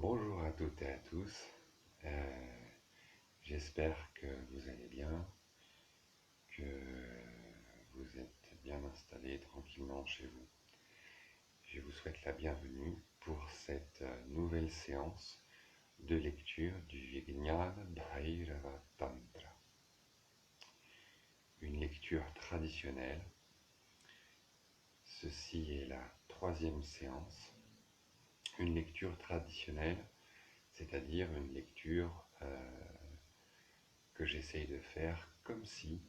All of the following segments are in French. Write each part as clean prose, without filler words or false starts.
Bonjour à toutes et à tous. J'espère que vous allez bien, que vous êtes bien installés tranquillement chez vous. Je vous souhaite la bienvenue pour cette nouvelle séance de lecture du Vijnana Bhairava Tantra. Une lecture traditionnelle. Ceci est la troisième séance. Une lecture traditionnelle, c'est-à-dire une lecture que j'essaye de faire comme si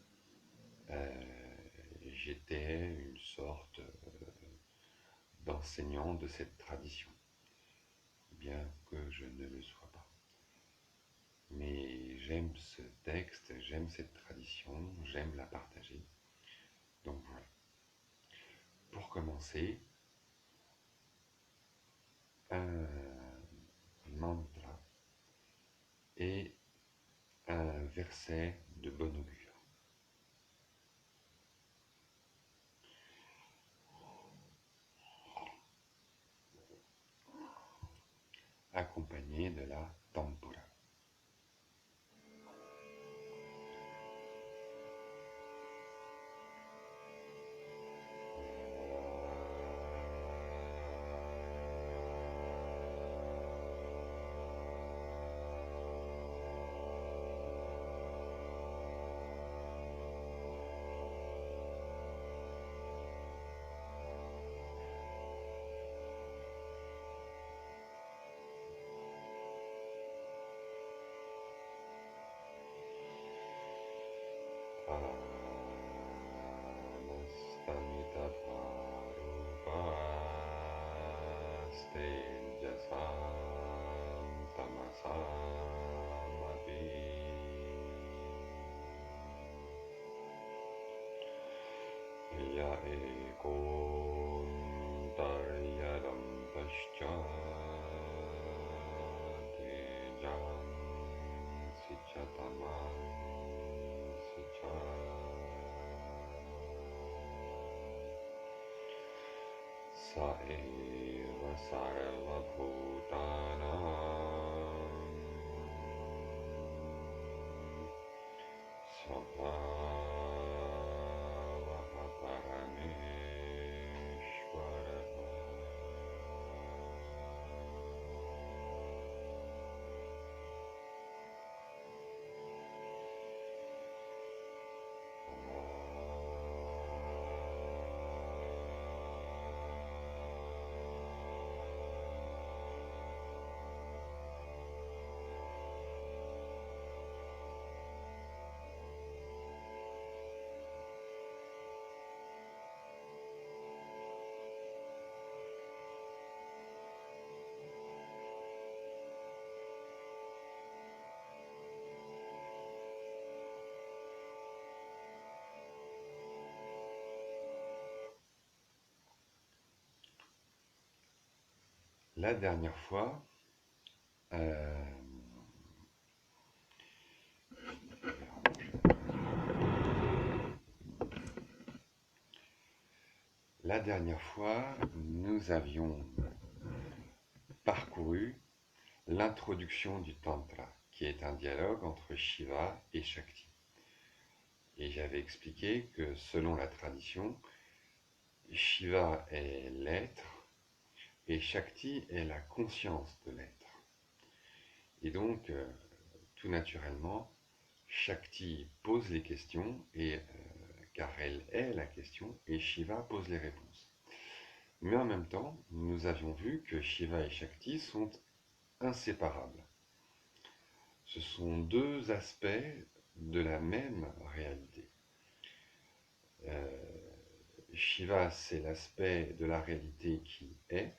j'étais une sorte d'enseignant de cette tradition, bien que je ne le sois pas. Mais j'aime ce texte, j'aime cette tradition, j'aime la partager. Donc voilà. Pour commencer, un mantra et un verset de bon augure. Accompagné de la tempura. Ya ekon taryadam paschatijam sichatamam sicha sa eva sarva bhutanam Svabhavaha Parameshwaraha. La dernière fois, nous avions parcouru l'introduction du Tantra, qui est un dialogue entre Shiva et Shakti. Et j'avais expliqué que selon la tradition, Shiva est l'être et Shakti est la conscience de l'être. Et donc, tout naturellement, Shakti pose les questions, car elle est la question, et Shiva pose les réponses. Mais en même temps, nous avions vu que Shiva et Shakti sont inséparables. Ce sont deux aspects de la même réalité. Shiva, c'est l'aspect de la réalité qui est,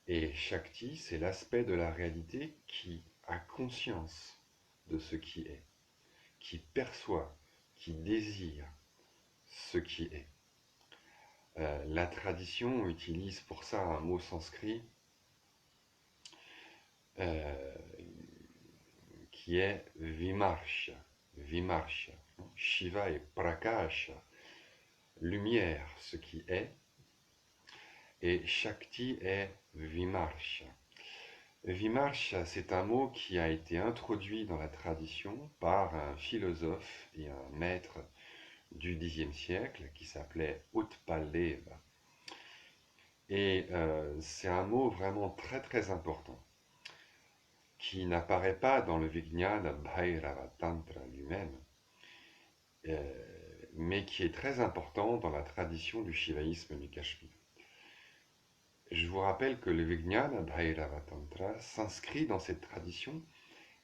et Shakti, c'est l'aspect de la réalité qui a conscience de ce qui est, qui perçoit, qui désire ce qui est. La tradition utilise pour ça un mot sanskrit qui est Vimarsha. Vimarsha. Shiva est Prakasha, lumière, ce qui est, et Shakti est Vimarsha, Vimarsha, c'est un mot qui a été introduit dans la tradition par un philosophe et un maître du Xe siècle qui s'appelait Utpaleva. Et c'est un mot vraiment très très important qui n'apparaît pas dans le Vijnana Bhairava Tantra lui-même, mais qui est très important dans la tradition du shivaïsme du Cachemire. Je vous rappelle que le Vijnana Bhairava Tantra s'inscrit dans cette tradition,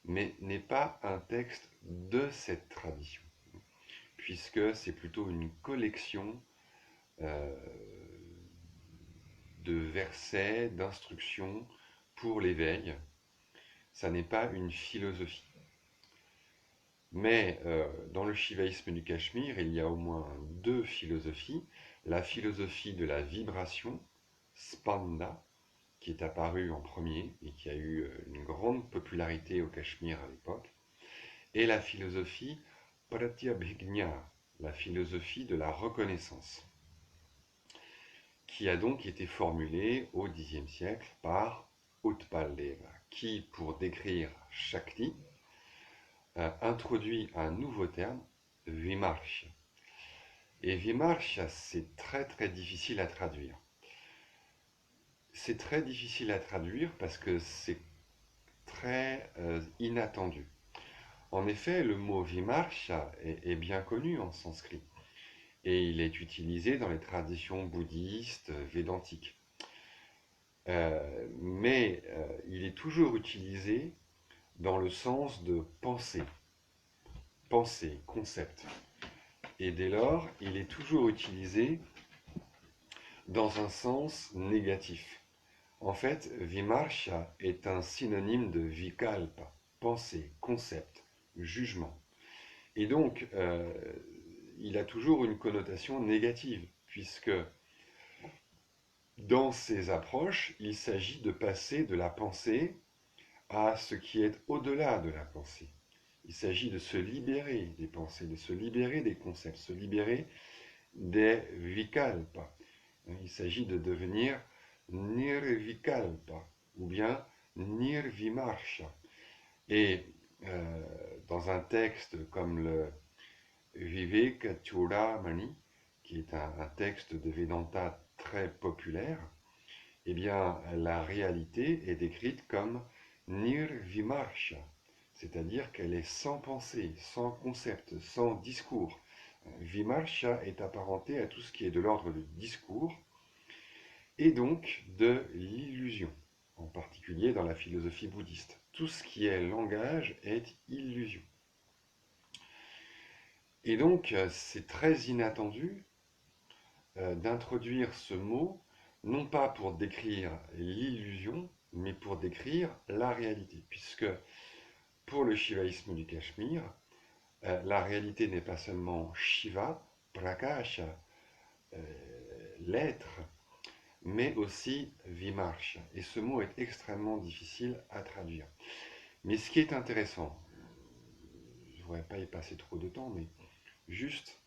mais n'est pas un texte de cette tradition, puisque c'est plutôt une collection euh, de versets, d'instructions pour l'éveil. Ça n'est pas une philosophie. Mais dans le shivaïsme du Cachemire, il y a au moins deux philosophies. La philosophie de la vibration, Spanda, qui est apparue en premier et qui a eu une grande popularité au Cachemire à l'époque, et la philosophie Pratyabhijna, la philosophie de la reconnaissance, qui a donc été formulée au Xe siècle par Utpaleva, qui, pour décrire Shakti, introduit un nouveau terme, Vimarsha. Et Vimarsha, c'est très très difficile à traduire. C'est très difficile à traduire parce que c'est très inattendu. En effet, le mot Vimarsha est bien connu en sanskrit et il est utilisé dans les traditions bouddhistes védantiques. Mais il est toujours utilisé dans le sens de penser, concept. Et dès lors, il est toujours utilisé dans un sens négatif. En fait, Vimarsha est un synonyme de Vikalpa, pensée, concept, jugement. Et donc, il a toujours une connotation négative, puisque dans ces approches, il s'agit de passer de la pensée à ce qui est au-delà de la pensée. Il s'agit de se libérer des pensées, de se libérer des concepts, se libérer des vikalpas. Il s'agit de devenir nirvikalpa ou bien nirvimarsha. Et dans un texte comme le Vivekachudamani, qui est un texte de Vedanta très populaire, eh bien la réalité est décrite comme nirvimarsha, c'est-à-dire qu'elle est sans pensée, sans concept, sans discours. Vimarsha est apparenté à tout ce qui est de l'ordre du discours et donc de l'illusion, en particulier dans la philosophie bouddhiste. Tout ce qui est langage est illusion. Et donc c'est très inattendu d'introduire ce mot, non pas pour décrire l'illusion, mais pour décrire la réalité, puisque pour le shivaïsme du Cachemire, la réalité n'est pas seulement Shiva, Prakasha, l'être, mais aussi Vimarsha. Et ce mot est extrêmement difficile à traduire. Mais ce qui est intéressant, je ne voudrais pas y passer trop de temps, mais juste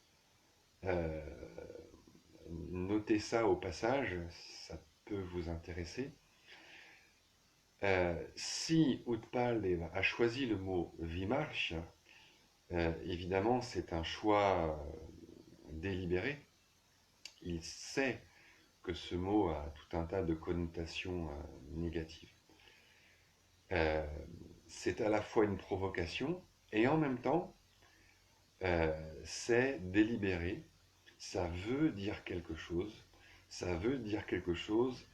euh, notez ça au passage, ça peut vous intéresser. Si Utpal a choisi le mot Vimarsha, évidemment c'est un choix délibéré. Il sait que ce mot a tout un tas de connotations négatives. C'est à la fois une provocation et en même temps, c'est délibéré. Ça veut dire quelque chose. Ça veut dire quelque chose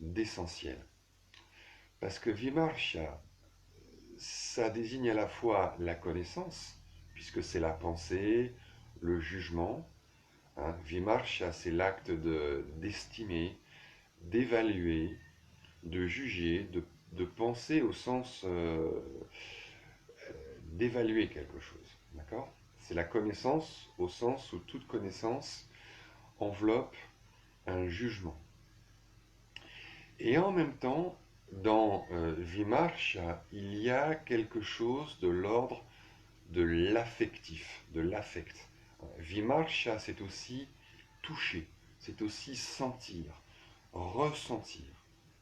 d'essentiel. Parce que Vimarsha, ça désigne à la fois la connaissance, puisque c'est la pensée, le jugement. Hein. Vimarsha, c'est l'acte d'estimer, d'évaluer, de juger, de penser au sens d'évaluer quelque chose. D'accord? C'est la connaissance au sens où toute connaissance enveloppe un jugement. Et en même temps, dans Vimarsha, il y a quelque chose de l'ordre de l'affectif, de l'affect. Vimarsha, c'est aussi toucher, c'est aussi sentir, ressentir.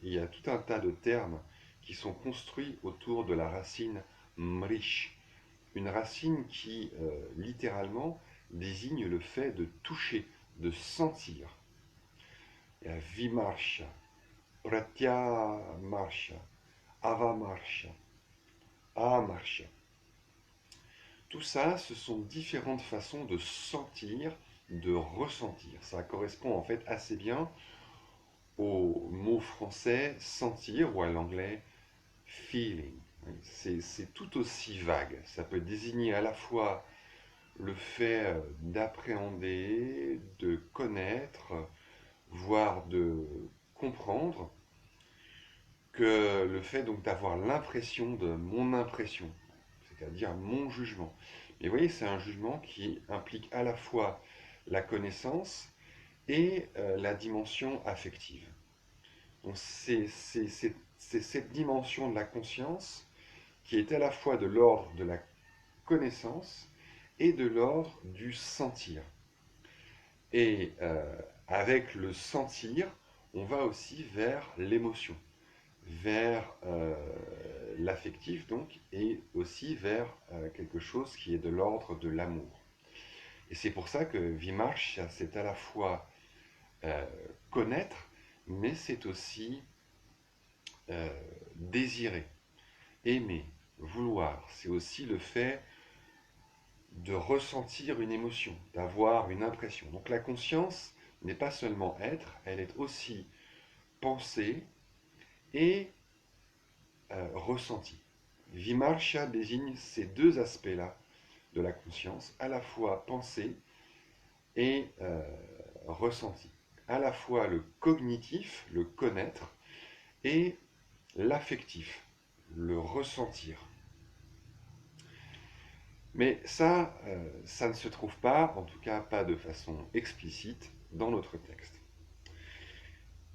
Il y a tout un tas de termes qui sont construits autour de la racine mrish, une racine qui, littéralement, désigne le fait de toucher, de sentir. Il y a vimarsha, pratyamarsha, avamarsha, amarsha. Tout ça, ce sont différentes façons de sentir, de ressentir. Ça correspond en fait assez bien au mot français sentir ou à l'anglais feeling. C'est tout aussi vague. Ça peut désigner à la fois le fait d'appréhender, de connaître, voire de comprendre, que le fait donc d'avoir l'impression de mon impression, c'est-à-dire mon jugement. Mais vous voyez, c'est un jugement qui implique à la fois la connaissance et la dimension affective. Donc c'est cette dimension de la conscience qui est à la fois de l'ordre de la connaissance et de l'ordre du sentir. Et avec le sentir, on va aussi vers l'émotion, vers l'affectif donc, et aussi vers quelque chose qui est de l'ordre de l'amour. Et c'est pour ça que Vimarsha, c'est à la fois connaître, mais c'est aussi désirer, aimer, vouloir. C'est aussi le fait de ressentir une émotion, d'avoir une impression. Donc la conscience n'est pas seulement être, elle est aussi pensée et ressenti. Vimarsha désigne ces deux aspects-là de la conscience, à la fois pensée et ressenti. À la fois le cognitif, le connaître, et l'affectif, le ressentir. Mais ça, ça ne se trouve pas, en tout cas pas de façon explicite, dans notre texte.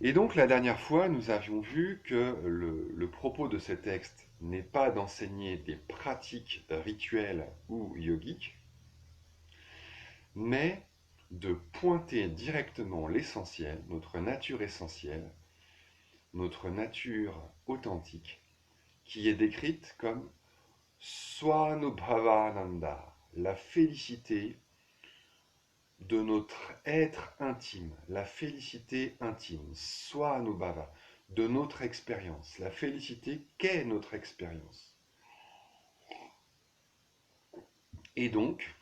Et donc la dernière fois, nous avions vu que le propos de ce texte n'est pas d'enseigner des pratiques rituelles ou yogiques, mais de pointer directement l'essentiel, notre nature essentielle, notre nature authentique, qui est décrite comme Swanubhavananda, la félicité de notre être intime, la félicité intime, Swanubhava, de notre expérience, la félicité qu'est notre expérience. Et donc,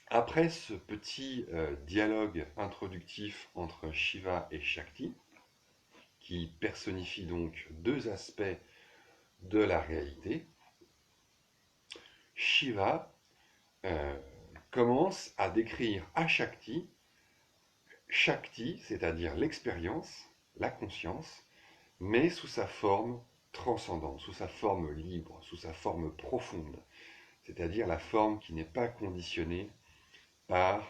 après ce petit dialogue introductif entre Shiva et Shakti, qui personnifie donc deux aspects de la réalité, Shiva commence à décrire à Shakti, c'est-à-dire l'expérience, la conscience, mais sous sa forme transcendante, sous sa forme libre, sous sa forme profonde, c'est-à-dire la forme qui n'est pas conditionnée par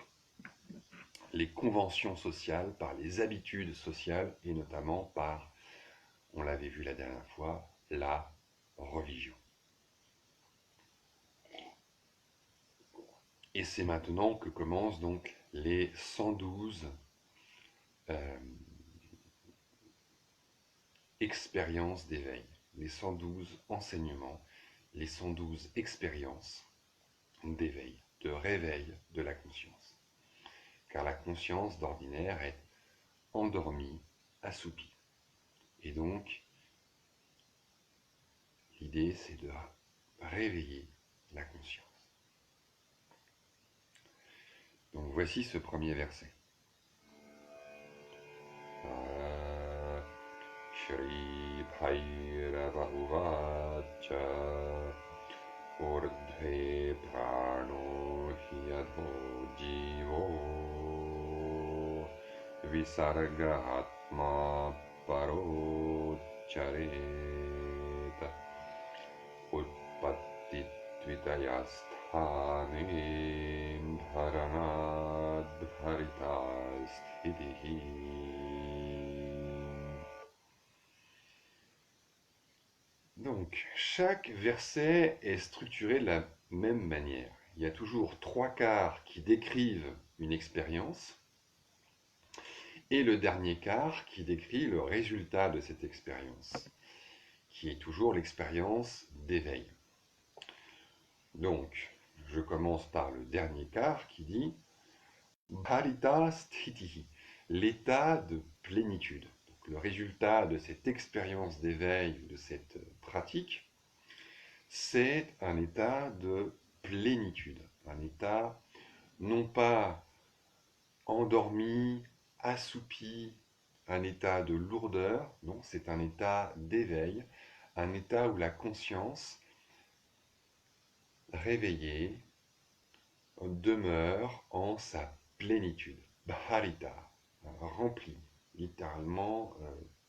les conventions sociales, par les habitudes sociales, et notamment par, on l'avait vu la dernière fois, la religion. Et c'est maintenant que commencent donc les 112 expériences d'éveil, les 112 enseignements, les 112 expériences d'éveil, de réveil de la conscience. Car la conscience d'ordinaire est endormie, assoupie. Et donc, l'idée c'est de réveiller la conscience. Donc voici ce premier verset. Shri Bhairava Uvacha Urdhve Prano Hyadho Jivo Visargahatma Paro Chareta Utpatti Tvitayasthane Dharanad Bharitasthitihi. Donc, chaque verset est structuré de la même manière. Il y a toujours trois quarts qui décrivent une expérience et le dernier quart qui décrit le résultat de cette expérience, qui est toujours l'expérience d'éveil. Donc, je commence par le dernier quart qui dit Bharita Sthitihi, l'état de plénitude. Donc, le résultat de cette expérience d'éveil, de cette pratique, c'est un état de plénitude, un état non pas endormi, assoupi, un état de lourdeur, non, c'est un état d'éveil, un état où la conscience réveillée demeure en sa plénitude, bharita, remplie, littéralement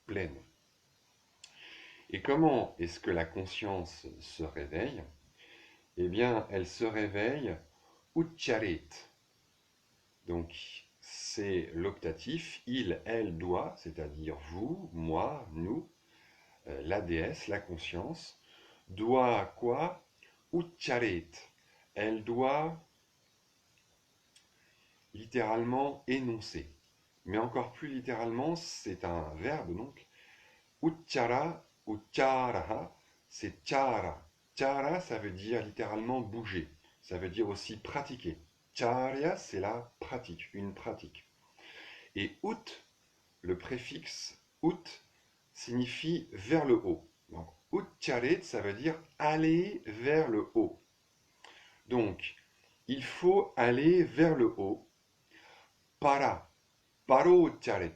pleine. Et comment est-ce que la conscience se réveille? Eh bien, elle se réveille uccharit. Donc, c'est l'optatif, il, elle, doit, c'est-à-dire vous, moi, nous, la déesse, la conscience, doit quoi? Uccharit. Elle doit littéralement énoncer. Mais encore plus littéralement, c'est un verbe donc. Uchara, ucharaha, c'est chara. Chara, ça veut dire littéralement bouger. Ça veut dire aussi pratiquer. Charya, c'est la pratique, une pratique. Et ut, le préfixe ut, signifie vers le haut. Donc, ucharet, ça veut dire aller vers le haut. Donc, il faut aller vers le haut. Para, paro ucharet.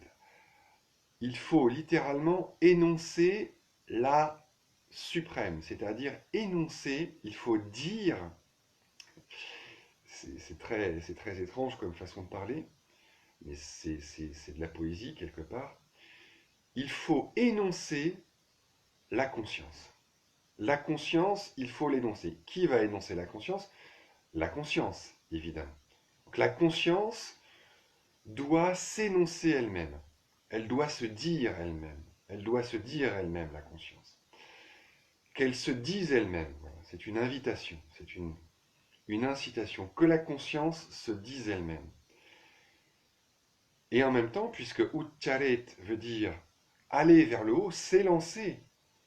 Il faut littéralement énoncer la suprême, c'est-à-dire énoncer, il faut dire, c'est très étrange comme façon de parler, mais c'est de la poésie quelque part, il faut énoncer la conscience. La conscience, il faut l'énoncer. Qui va énoncer la conscience? La conscience, évidemment. Donc la conscience doit s'énoncer elle-même. Elle doit se dire elle-même. Elle doit se dire elle-même, la conscience. Qu'elle se dise elle-même. Voilà. C'est une invitation, c'est une incitation. Que la conscience se dise elle-même. Et en même temps, puisque Uccharet veut dire aller vers le haut, s'élancer,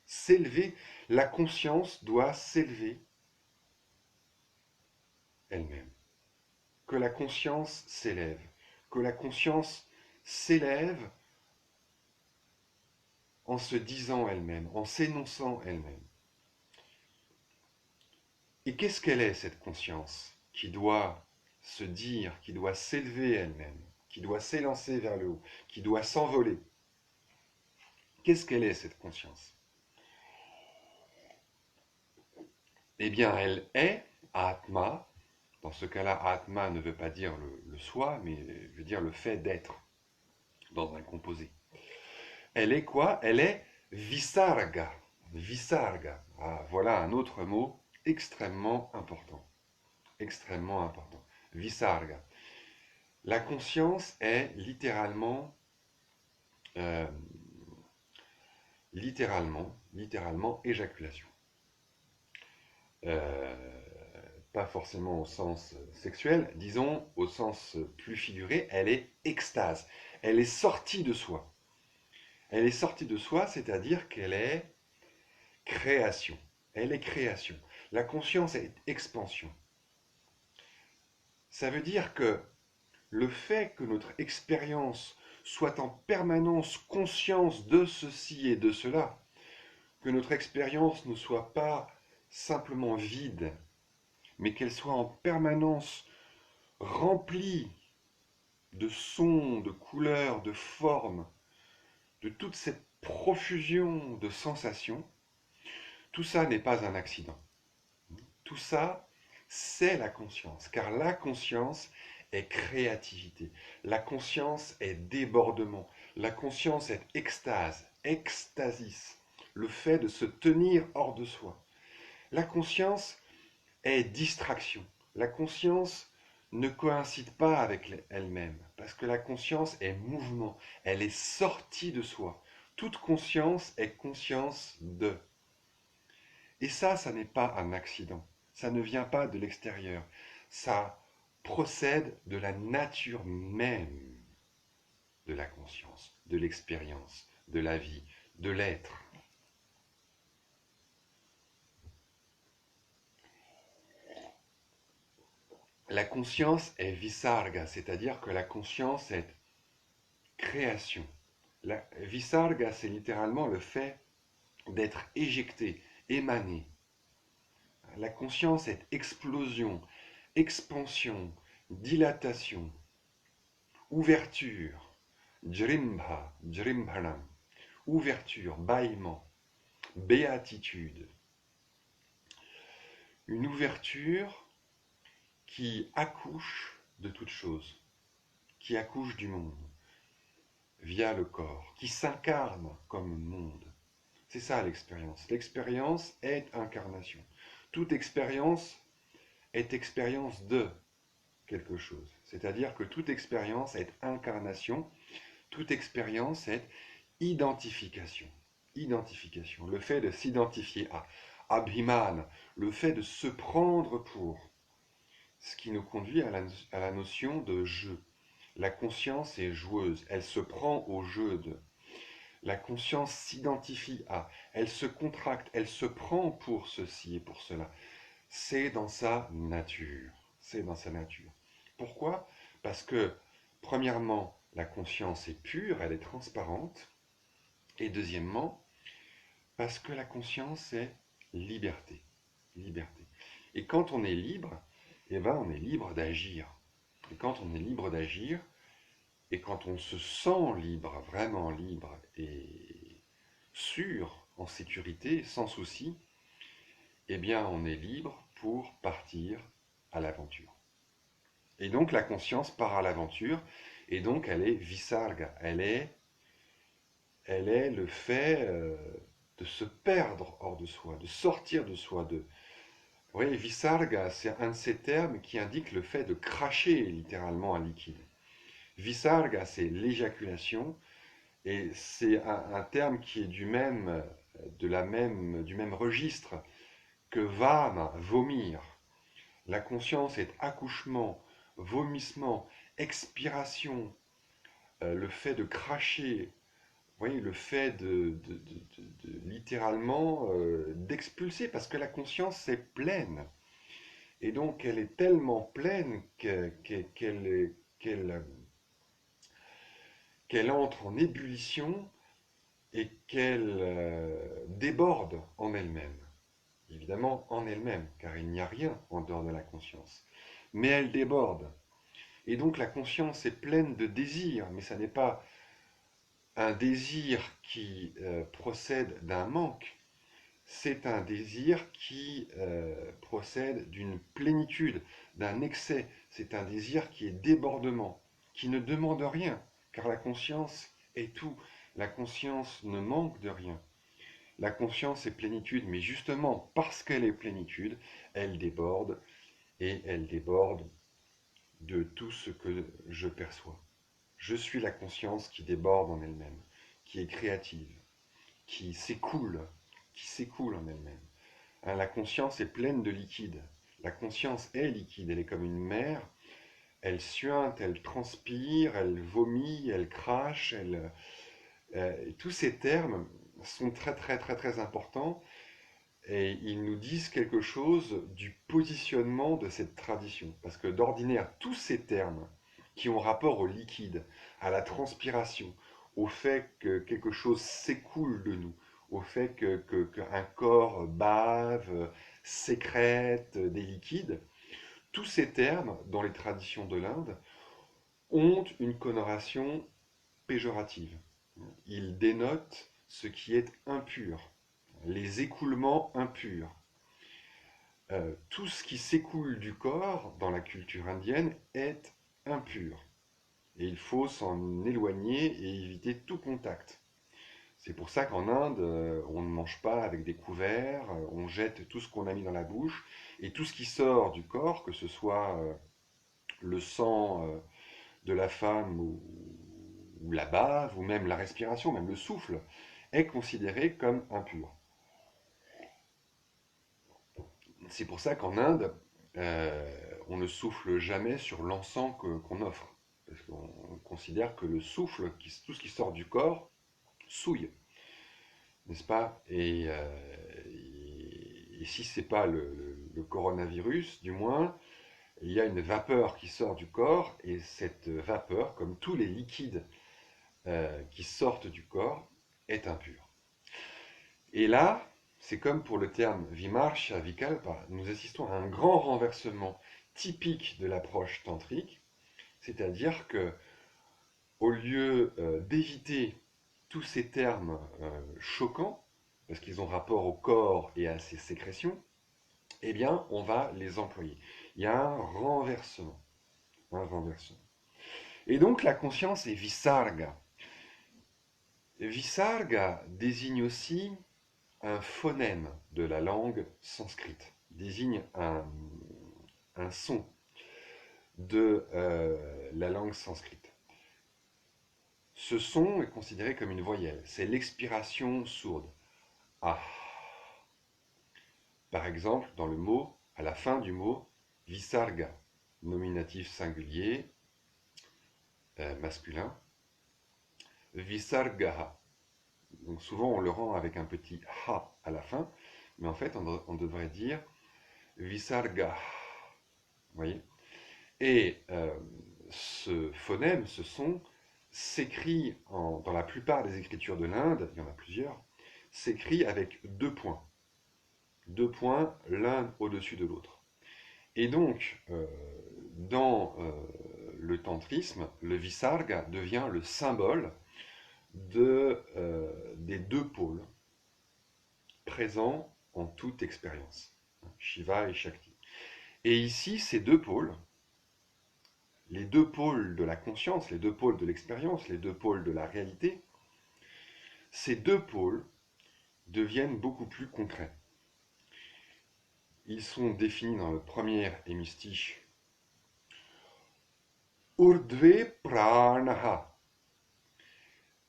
s'élever, la conscience doit s'élever elle-même. Que la conscience s'élève. Que la conscience s'élève en se disant elle-même, en s'énonçant elle-même. Et qu'est-ce qu'elle est, cette conscience, qui doit se dire, qui doit s'élever elle-même, qui doit s'élancer vers le haut, qui doit s'envoler? Qu'est-ce qu'elle est, cette conscience? Eh bien, elle est Atma. Dans ce cas-là, Atma ne veut pas dire le soi, mais veut dire le fait d'être dans un composé. Elle est quoi? Elle est Visarga. Visarga. Ah, voilà un autre mot extrêmement important. Extrêmement important. Visarga. La conscience est euh, littéralement éjaculation. Euh, pas forcément au sens sexuel, disons au sens plus figuré, elle est extase. Elle est sortie de soi. Elle est sortie de soi, c'est-à-dire qu'elle est création. Elle est création. La conscience est expansion. Ça veut dire que le fait que notre expérience soit en permanence conscience de ceci et de cela, que notre expérience ne soit pas simplement vide, mais qu'elle soit en permanence remplie de sons, de couleurs, de formes, de toute cette profusion de sensations, tout ça n'est pas un accident. Tout ça, c'est la conscience, car la conscience est créativité, la conscience est débordement, la conscience est extase, extasis, le fait de se tenir hors de soi. La conscience est distraction, la conscience ne coïncide pas avec elle-même, parce que la conscience est mouvement, elle est sortie de soi. Toute conscience est conscience de. Et ça n'est pas un accident. Ça ne vient pas de l'extérieur. Ça procède de la nature même de la conscience, de l'expérience, de la vie, de l'être. La conscience est visarga, c'est-à-dire que la conscience est création. La visarga, c'est littéralement le fait d'être éjecté, émané. La conscience est explosion, expansion, dilatation, ouverture, jrimbha, jrimbhanam, ouverture, bâillement, béatitude. Une ouverture qui accouche de toute chose, qui accouche du monde, via le corps, qui s'incarne comme monde. C'est ça l'expérience. L'expérience est incarnation. Toute expérience est expérience de quelque chose. C'est-à-dire que toute expérience est incarnation, toute expérience est identification. Identification, le fait de s'identifier à. Abhiman, le fait de se prendre pour. Ce qui nous conduit à la notion de jeu. La conscience est joueuse, elle se prend au jeu de. La conscience s'identifie à, elle se contracte, elle se prend pour ceci et pour cela. C'est dans sa nature. C'est dans sa nature. Pourquoi? Parce que, premièrement, la conscience est pure, elle est transparente. Et deuxièmement, parce que la conscience est liberté. Liberté. Et quand on est libre, eh ben on est libre d'agir. Et quand on est libre d'agir, et quand on se sent libre, vraiment libre et sûr, en sécurité, sans souci, eh bien on est libre pour partir à l'aventure. Et donc la conscience part à l'aventure, et donc elle est visarga, elle est le fait de se perdre hors de soi, de sortir de soi. Vous voyez, visarga, c'est un de ces termes qui indique le fait de cracher littéralement un liquide. Visarga, c'est l'éjaculation, et c'est un terme qui est du même registre que vam, vomir. La conscience est accouchement, vomissement, expiration, le fait de cracher, vous voyez, le fait littéralement d'expulser, parce que la conscience est pleine. Et donc elle est tellement pleine qu'elle entre en ébullition et qu'elle déborde en elle-même. Évidemment en elle-même, car il n'y a rien en dehors de la conscience. Mais elle déborde. Et donc la conscience est pleine de désir, mais ça n'est pas un désir qui procède d'un manque, c'est un désir qui procède d'une plénitude, d'un excès, c'est un désir qui est débordement, qui ne demande rien, car la conscience est tout, la conscience ne manque de rien. La conscience est plénitude, mais justement parce qu'elle est plénitude, elle déborde, et elle déborde de tout ce que je perçois. Je suis la conscience qui déborde en elle-même, qui est créative, qui s'écoule en elle-même. Hein, la conscience est pleine de liquide. La conscience est liquide, elle est comme une mer, elle suinte, elle transpire, elle vomit, elle crache, tous ces termes sont très très très très importants et ils nous disent quelque chose du positionnement de cette tradition. Parce que d'ordinaire, tous ces termes qui ont rapport au liquide, à la transpiration, au fait que quelque chose s'écoule de nous, au fait qu'un corps bave, sécrète des liquides, tous ces termes, dans les traditions de l'Inde, ont une connotation péjorative. Ils dénotent ce qui est impur, les écoulements impurs. Tout ce qui s'écoule du corps dans la culture indienne est impur. Et il faut s'en éloigner et éviter tout contact. C'est pour ça qu'en Inde, on ne mange pas avec des couverts, on jette tout ce qu'on a mis dans la bouche, et tout ce qui sort du corps, que ce soit le sang de la femme ou la bave, ou même la respiration, même le souffle, est considéré comme impur. C'est pour ça qu'en Inde, on ne souffle jamais sur l'encens qu'on offre. Parce qu'on considère que le souffle, tout ce qui sort du corps, souille. N'est-ce pas et si ce n'est pas le coronavirus, du moins, il y a une vapeur qui sort du corps, et cette vapeur, comme tous les liquides qui sortent du corps, est impure. Et là, c'est comme pour le terme vimarsha, vikalpa, nous assistons à un grand renversement typique de l'approche tantrique, c'est-à-dire que au lieu d'éviter tous ces termes choquants, parce qu'ils ont rapport au corps et à ses sécrétions, eh bien, on va les employer. Il y a un renversement. Un renversement. Et donc, la conscience est visarga. Visarga désigne aussi un phonème de la langue sanskrite, désigne un son de la langue sanskrite. Ce son est considéré comme une voyelle, c'est l'expiration sourde. Ah. Par exemple, dans le mot, à la fin du mot, visarga, nominatif singulier, masculin, visargaha. Donc souvent on le rend avec un petit ha à la fin, mais en fait on devrait dire visarga. Vous voyez? Et ce phonème, ce son, s'écrit dans la plupart des écritures de l'Inde, il y en a plusieurs, s'écrit avec deux points. Deux points, l'un au-dessus de l'autre. Et donc, dans le tantrisme, le visarga devient le symbole des deux pôles présents en toute expérience, Shiva et Shakti. Et ici, ces deux pôles, les deux pôles de la conscience, les deux pôles de l'expérience, les deux pôles de la réalité, ces deux pôles deviennent beaucoup plus concrets. Ils sont définis dans le premier hémistiche Urdhve Pranaha,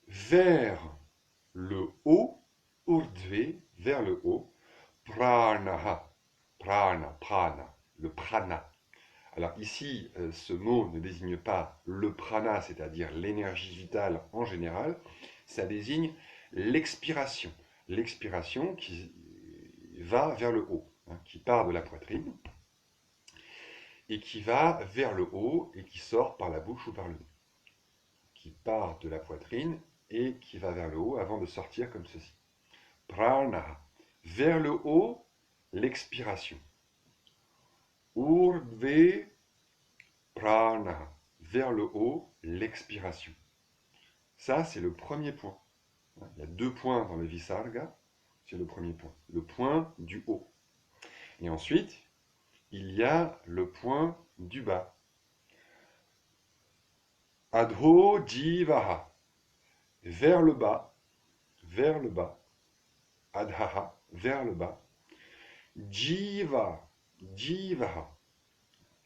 vers le haut, Urdhve, vers le haut, Pranaha, prana, le prana. Alors ici, ce mot ne désigne pas le prana, c'est-à-dire l'énergie vitale en général, ça désigne l'expiration. L'expiration qui va vers le haut, qui part de la poitrine, et qui va vers le haut et qui sort par la bouche ou par le nez. Qui part de la poitrine et qui va vers le haut avant de sortir comme ceci. Prana. Vers le haut, l'expiration. Urdhve prana. Vers le haut, l'expiration. Ça, c'est le premier point. Il y a deux points dans le visarga. C'est le premier point. Le point du haut. Et ensuite, il y a le point du bas. Adho jivaha. Vers le bas. Vers le bas. Adhaha. Vers le bas. Jiva. Jivaha.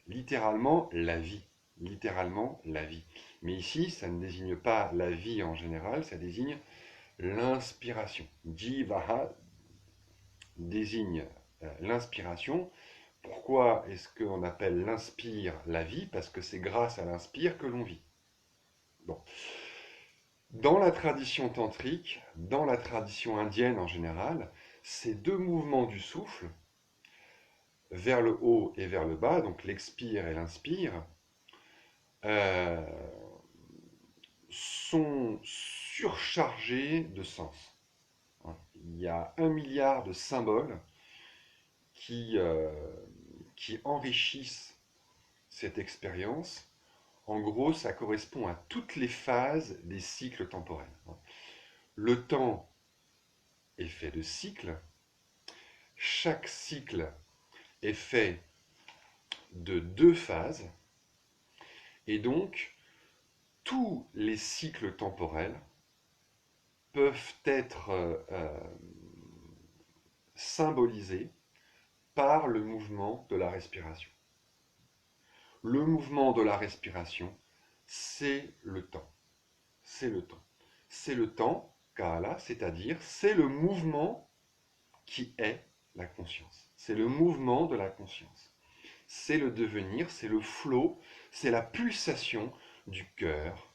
Littéralement la vie. Littéralement la vie. Mais ici, ça ne désigne pas la vie en général, ça désigne l'inspiration. Jivaha désigne l'inspiration. Pourquoi est-ce qu'on appelle l'inspire la vie? Parce que c'est grâce à l'inspire que l'on vit. Bon. Dans la tradition tantrique, dans la tradition indienne en général, ces deux mouvements du souffle, vers le haut et vers le bas, donc l'expire et l'inspire, sont surchargés de sens. Il y a 1 milliard de symboles qui enrichissent cette expérience. En gros, ça correspond à toutes les phases des cycles temporels. Le temps est fait de cycles. Chaque cycle est fait de 2 phases. Et donc, tous les cycles temporels peuvent être symbolisés par le mouvement de la respiration. Le mouvement de la respiration, c'est le temps. C'est le temps. C'est le temps, kala, c'est-à-dire c'est le mouvement qui est la conscience. C'est le mouvement de la conscience. C'est le devenir, c'est le flot, c'est la pulsation du cœur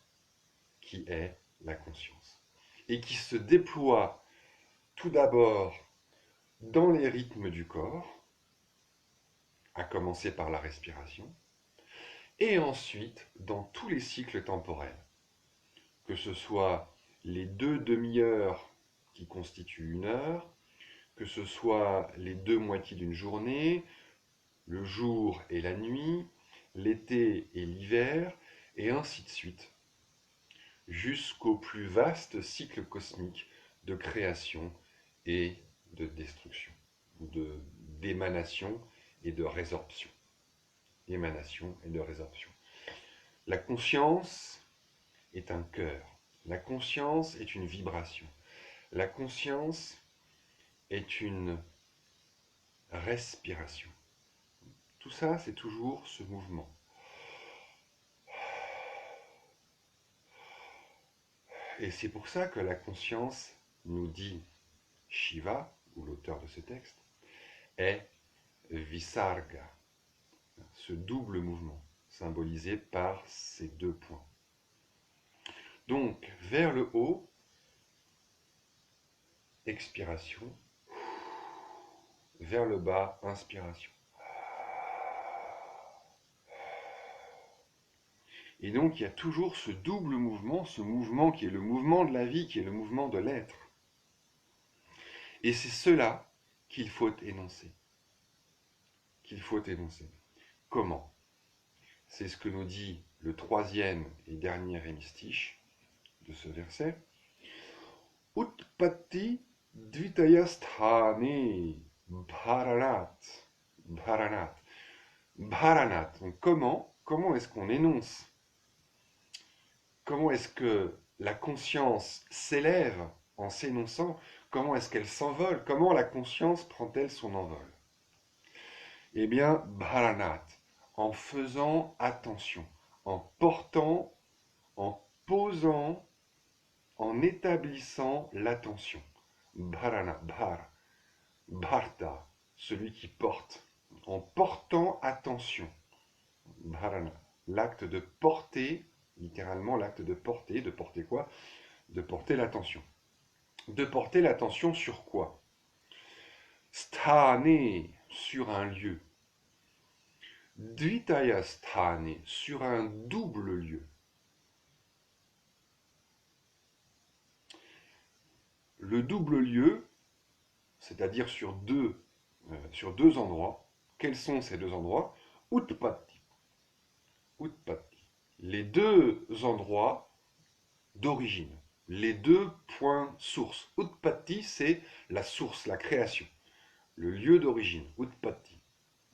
qui est la conscience. Et qui se déploie tout d'abord dans les rythmes du corps, à commencer par la respiration, et ensuite dans tous les cycles temporels, que ce soit les 2 demi-heures qui constituent 1 heure, que ce soit les 2 moitiés d'une journée, le jour et la nuit, l'été et l'hiver, et ainsi de suite, jusqu'au plus vaste cycle cosmique de création et de destruction, d'émanation et de résorption. Émanation et de résorption. La conscience est un cœur. La conscience est une vibration. La conscience est une respiration. Tout ça, c'est toujours ce mouvement. Et c'est pour ça que la conscience, nous dit Shiva, ou l'auteur de ce texte, est Visarga, ce double mouvement, symbolisé par ces 2 points. Donc, vers le haut, expiration, vers le bas, inspiration. Et donc, il y a toujours ce double mouvement, ce mouvement qui est le mouvement de la vie, qui est le mouvement de l'être. Et c'est cela qu'il faut énoncer. Comment? C'est ce que nous dit le 3e et dernier hémistiche de ce verset. Utpatti dvitayasthane bharanat. Bharanat. Bharanat. Donc comment est-ce qu'on énonce? Comment est-ce que la conscience s'élève en s'énonçant? Comment est-ce qu'elle s'envole? Comment la conscience prend-elle son envol? Eh bien, bharanat, en faisant attention, en portant, en posant, en établissant l'attention. Bharana, bharta, celui qui porte, en portant attention. Bharana, l'acte de porter, littéralement l'acte de porter quoi? De porter l'attention. De porter l'attention sur quoi? Sthane, sur un lieu. Dvitaya sthane, sur un double lieu. Le double lieu, c'est-à-dire sur deux endroits. Quels sont ces 2 endroits? Utpatti. Les 2 endroits d'origine. Les 2 points sources. Utpatti, c'est la source, la création. Le lieu d'origine. Utpatti.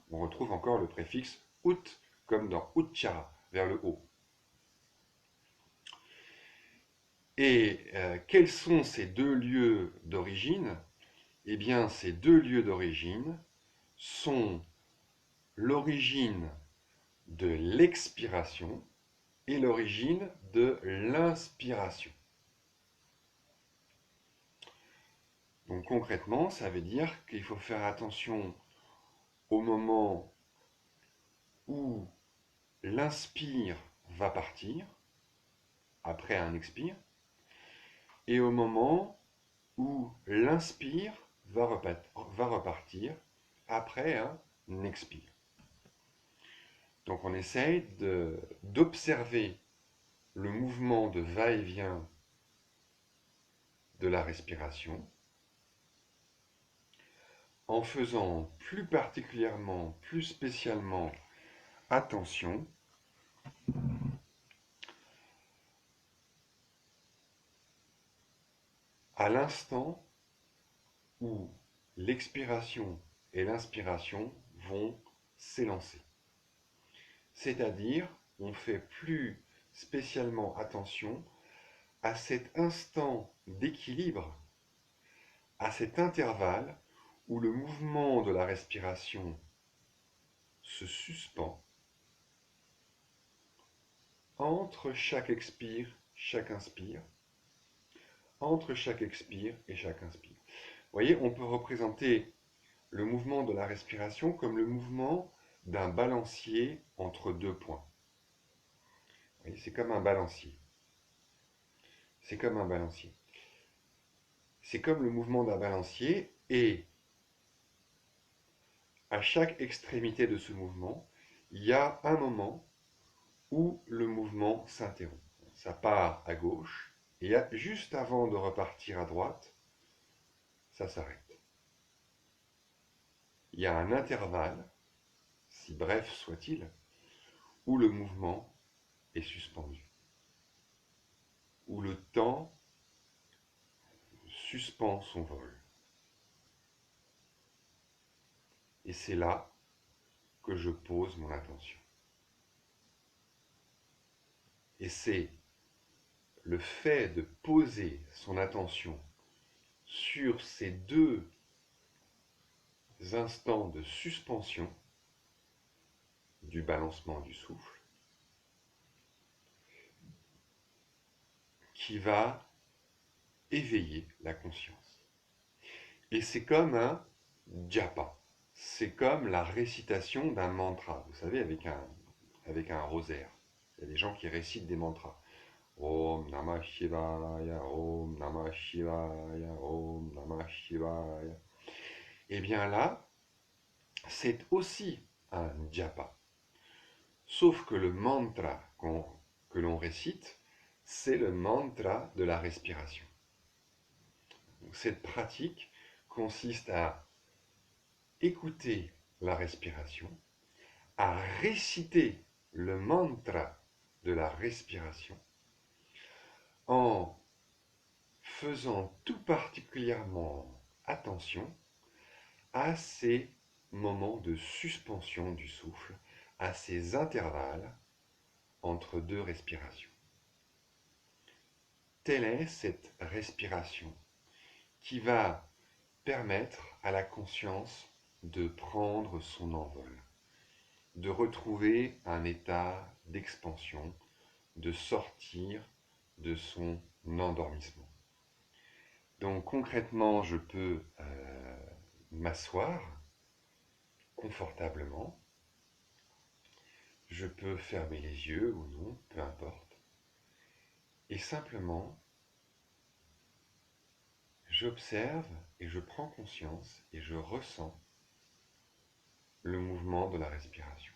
On retrouve encore le préfixe ut, comme dans Uchara, vers le haut. Et quels sont ces 2 lieux d'origine? Eh bien, ces 2 lieux d'origine sont l'origine de l'expiration et l'origine de l'inspiration. Donc concrètement, ça veut dire qu'il faut faire attention au moment où l'inspire va partir, après un expire, et au moment où l'inspire va repartir, après un expire. Donc on essaye d'observer le mouvement de va-et-vient de la respiration en faisant plus particulièrement, plus spécialement attention à l'instant où l'expiration et l'inspiration vont s'élancer. C'est-à-dire, on fait plus spécialement attention à cet instant d'équilibre, à cet intervalle où le mouvement de la respiration se suspend entre chaque expire, chaque inspire, entre chaque expire et chaque inspire. Vous voyez, on peut représenter le mouvement de la respiration comme le mouvement d'un balancier entre 2 points. Vous voyez, c'est comme un balancier. C'est comme un balancier. C'est comme le mouvement d'un balancier et à chaque extrémité de ce mouvement, il y a un moment où le mouvement s'interrompt. Ça part à gauche, et juste avant de repartir à droite, ça s'arrête. Il y a un intervalle, si bref soit-il, où le mouvement est suspendu, où le temps suspend son vol. Et c'est là que je pose mon attention. Et c'est le fait de poser son attention sur ces deux instants de suspension du balancement du souffle qui va éveiller la conscience. Et c'est comme un japa, c'est comme la récitation d'un mantra, vous savez, avec un rosaire. Il y a des gens qui récitent des mantras. Om Namah Shivaya, Om Namah Shivaya, Om Namah Shivaya. Et bien là, c'est aussi un japa. Sauf que le mantra que l'on récite, c'est le mantra de la respiration. Donc, cette pratique consiste à écouter la respiration, à réciter le mantra de la respiration, en faisant tout particulièrement attention à ces moments de suspension du souffle, à ces intervalles entre deux respirations. Telle est cette respiration qui va permettre à la conscience de prendre son envol, de retrouver un état d'expansion, de sortir de son endormissement. Donc concrètement, je peux m'asseoir confortablement, je peux fermer les yeux ou non, peu importe, et simplement j'observe et je prends conscience et je ressens le mouvement de la respiration.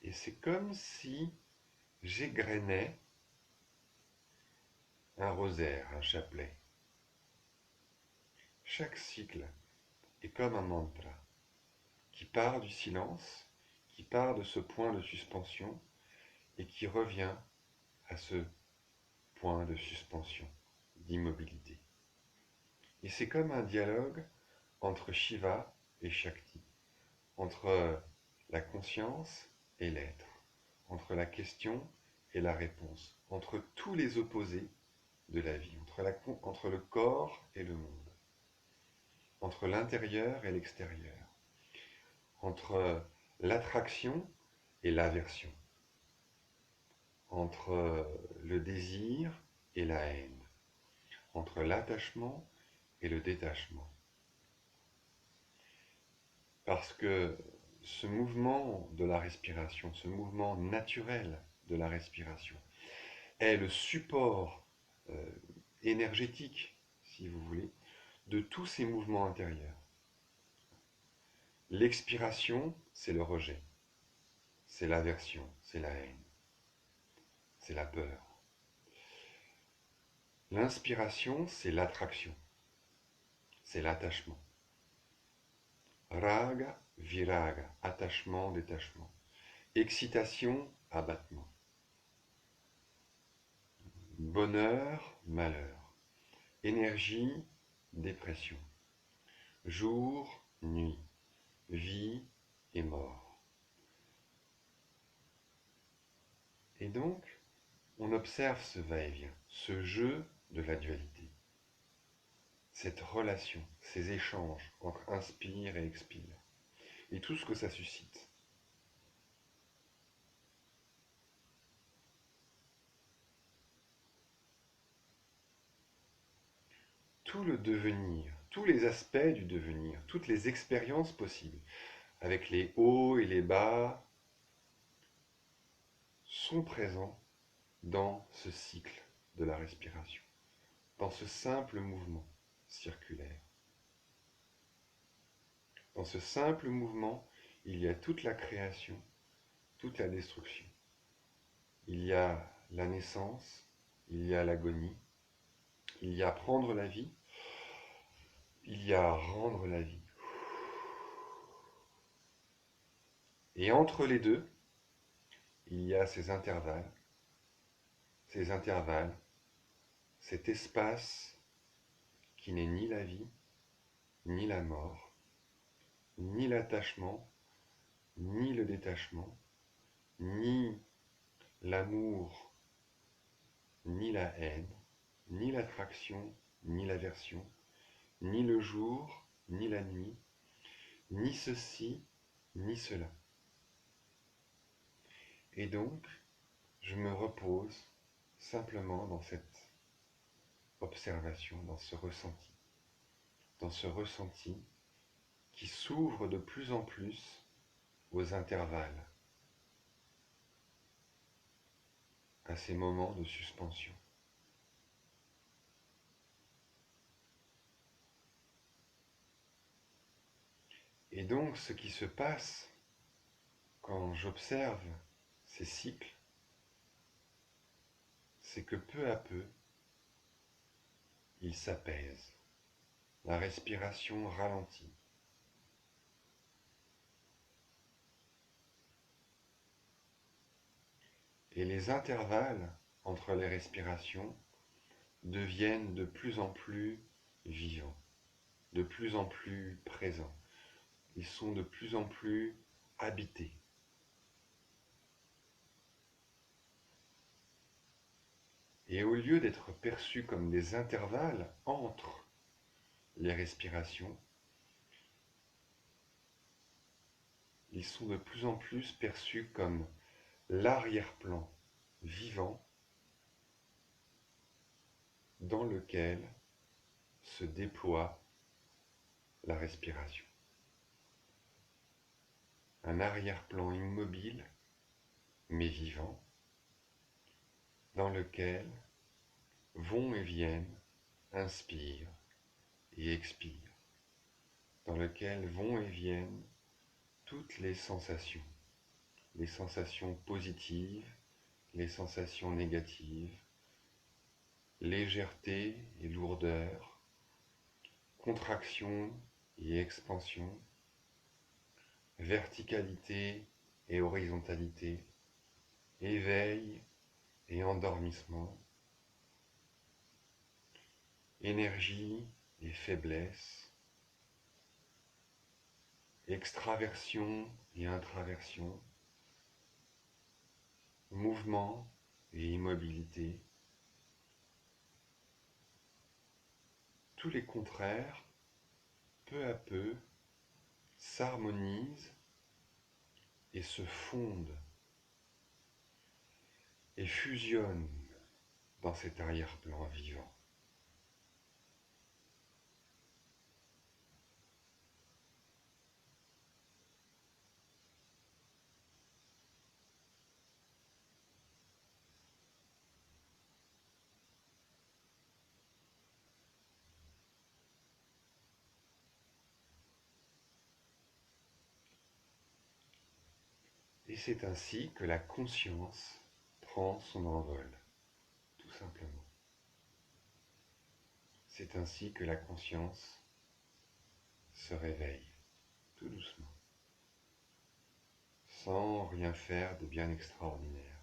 Et c'est comme si j'égrenais un rosaire, un chapelet. Chaque cycle est comme un mantra qui part du silence, qui part de ce point de suspension et qui revient à ce point de suspension, d'immobilité. Et c'est comme un dialogue entre Shiva et Shakti, entre la conscience et l'être, entre la question et la réponse, entre tous les opposés de la vie, entre le corps et le monde, entre l'intérieur et l'extérieur, entre l'attraction et l'aversion, entre le désir et la haine, entre l'attachement et le détachement. Parce que ce mouvement de la respiration, ce mouvement naturel de la respiration, est le support énergétique, si vous voulez, de tous ces mouvements intérieurs. L'expiration, c'est le rejet, c'est l'aversion, c'est la haine, c'est la peur. L'inspiration, c'est l'attraction, c'est l'attachement. Raga, viraga, attachement, détachement. Excitation, abattement. Bonheur, malheur. Énergie, dépression. Jour, nuit. Vie et mort. Et donc, on observe ce va-et-vient, ce jeu de la dualité, cette relation, ces échanges entre inspire et expire, et tout ce que ça suscite. tout le devenir, tous les aspects du devenir, toutes les expériences possibles, avec les hauts et les bas, sont présents dans ce cycle de la respiration, dans ce simple mouvement circulaire. Dans ce simple mouvement, il y a toute la création, toute la destruction. Il y a la naissance, il y a l'agonie, il y a prendre la vie, il y a rendre la vie. Et entre les deux, il y a ces intervalles, cet espace qui n'est ni la vie, ni la mort, ni l'attachement, ni le détachement, ni l'amour, ni la haine, ni l'attraction, ni l'aversion, ni le jour, ni la nuit, ni ceci, ni cela. Et donc, je me repose simplement dans cette observation, dans ce ressenti qui s'ouvre de plus en plus aux intervalles, à ces moments de suspension. Et donc, ce qui se passe quand j'observe ces cycles, c'est que peu à peu, ils s'apaisent. La respiration ralentit. Et les intervalles entre les respirations deviennent de plus en plus vivants, de plus en plus présents. Ils sont de plus en plus habités. Et au lieu d'être perçus comme des intervalles entre les respirations, ils sont de plus en plus perçus comme l'arrière-plan vivant dans lequel se déploie la respiration. Un arrière-plan immobile, mais vivant, dans lequel vont et viennent, inspire et expire, dans lequel vont et viennent toutes les sensations positives, les sensations négatives, légèreté et lourdeur, contraction et expansion, verticalité et horizontalité, éveil et endormissement, énergie et faiblesse, extraversion et intraversion, mouvement et immobilité. Tous les contraires, peu à peu, s'harmonisent et se fondent et fusionnent dans cet arrière-plan vivant. Et c'est ainsi que la conscience prend son envol, tout simplement. C'est ainsi que la conscience se réveille, tout doucement, sans rien faire de bien extraordinaire.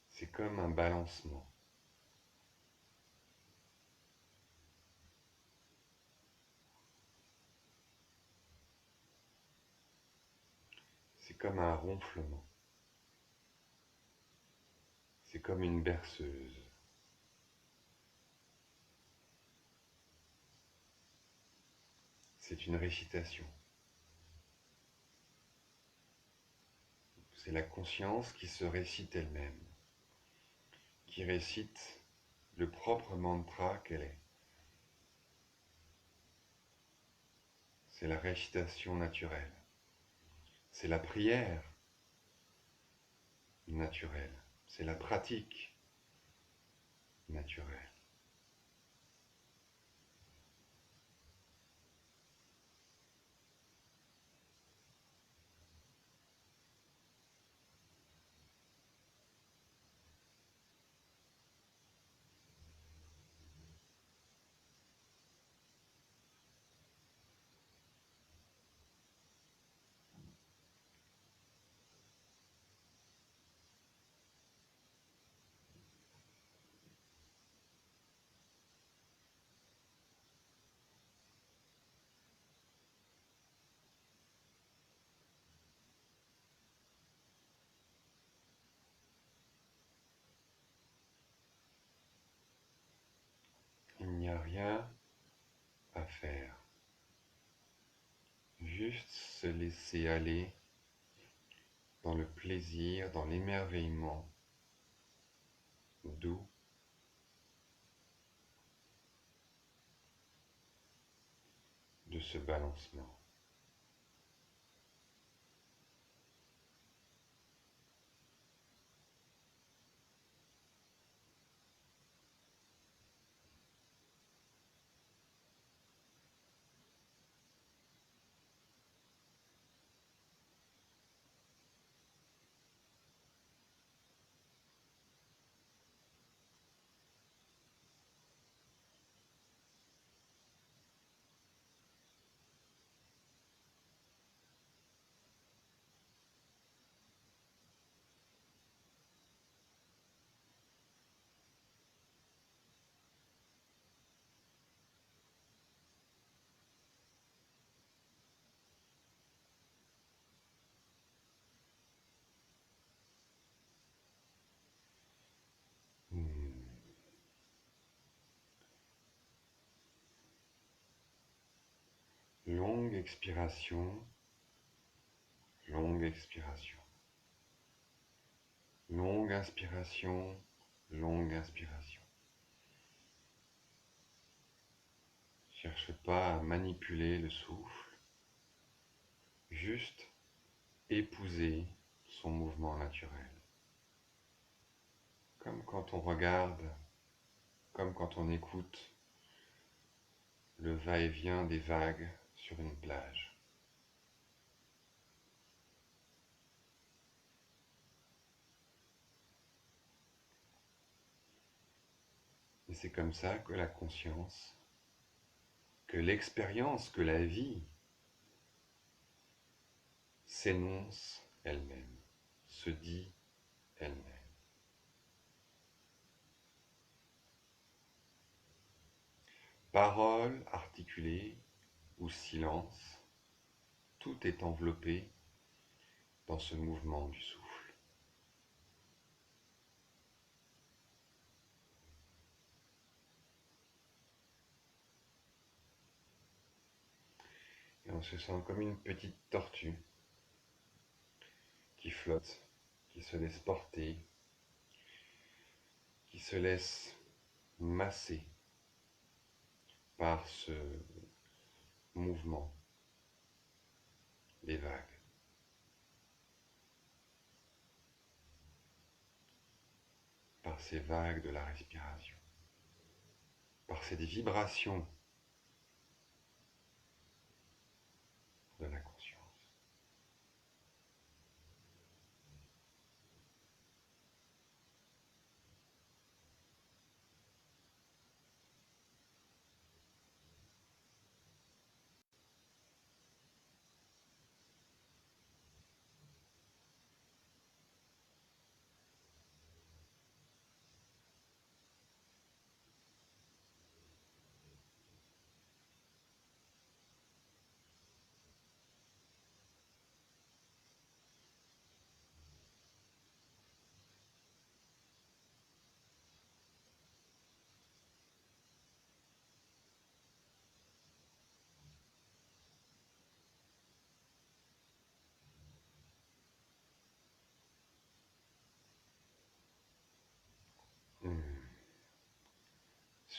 C'est comme un balancement. C'est comme un ronflement. C'est comme une berceuse. C'est une récitation. c'est la conscience qui se récite elle-même, qui récite le propre mantra qu'elle est. C'est la récitation naturelle. C'est la prière naturelle. C'est la pratique naturelle. Il n'y a rien à faire. Juste se laisser aller dans le plaisir, dans l'émerveillement doux de ce balancement. Longue expiration, longue expiration. Longue inspiration, longue inspiration. Cherche pas à manipuler le souffle, juste épouser son mouvement naturel. Comme quand on regarde, comme quand on écoute le va-et-vient des vagues sur une plage. Et c'est comme ça que la conscience, que l'expérience, que la vie s'énonce elle-même, se dit elle-même. Parole articulée ou silence, tout est enveloppé dans ce mouvement du souffle. Et on se sent comme une petite tortue qui flotte, qui se laisse porter, qui se laisse masser par ce mouvement des vagues, par ces vagues de la respiration, par cette vibration de la conscience.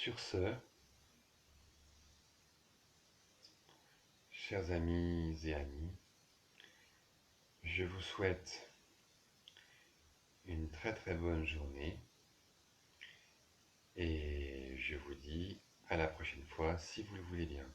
Sur ce, chers amis et amies, je vous souhaite une très très bonne journée et je vous dis à la prochaine fois si vous le voulez bien.